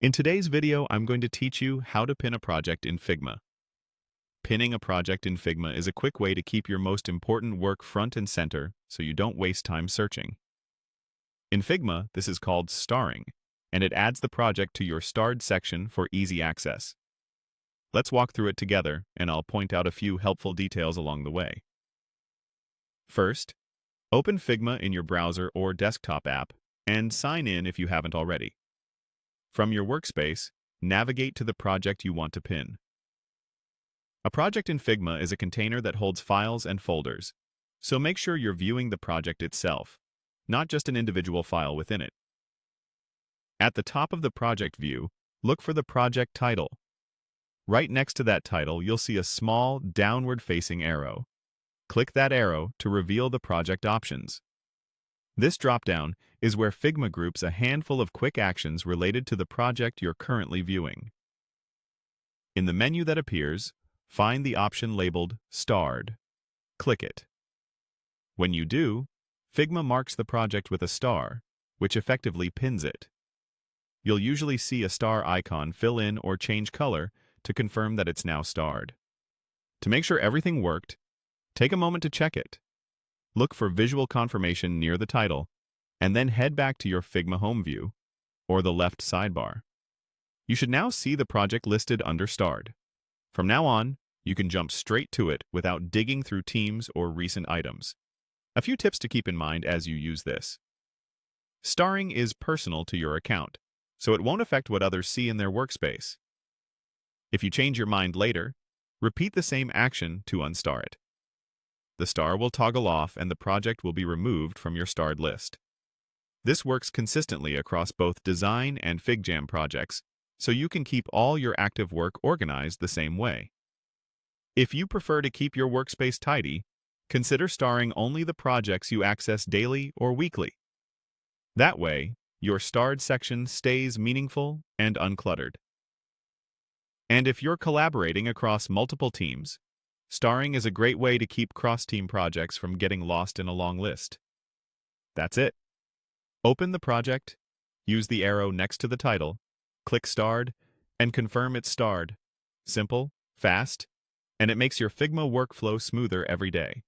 In today's video, I'm going to teach you how to pin a project in Figma. Pinning a project in Figma is a quick way to keep your most important work front and center so you don't waste time searching. In Figma, this is called starring, and it adds the project to your starred section for easy access. Let's walk through it together, and I'll point out a few helpful details along the way. First, open Figma in your browser or desktop app and sign in if you haven't already. From your workspace, navigate to the project you want to pin. A project in Figma is a container that holds files and folders, so make sure you're viewing the project itself, not just an individual file within it. At the top of the project view, look for the project title. Right next to that title, you'll see a small, downward-facing arrow. Click that arrow to reveal the project options. This dropdown is where Figma groups a handful of quick actions related to the project you're currently viewing. In the menu that appears, find the option labeled Starred. Click it. When you do, Figma marks the project with a star, which effectively pins it. You'll usually see a star icon fill in or change color to confirm that it's now starred. To make sure everything worked, take a moment to check it. Look for visual confirmation near the title, and then head back to your Figma home view, or the left sidebar. You should now see the project listed under Starred. From now on, you can jump straight to it without digging through teams or recent items. A few tips to keep in mind as you use this. Starring is personal to your account, so it won't affect what others see in their workspace. If you change your mind later, repeat the same action to unstar it. The star will toggle off and the project will be removed from your starred list. This works consistently across both design and FigJam projects, so you can keep all your active work organized the same way. If you prefer to keep your workspace tidy, consider starring only the projects you access daily or weekly. That way, your starred section stays meaningful and uncluttered. And if you're collaborating across multiple teams, starring is a great way to keep cross-team projects from getting lost in a long list. That's it. Open the project, use the arrow next to the title, click Starred, and confirm it's starred. Simple, fast, and it makes your Figma workflow smoother every day.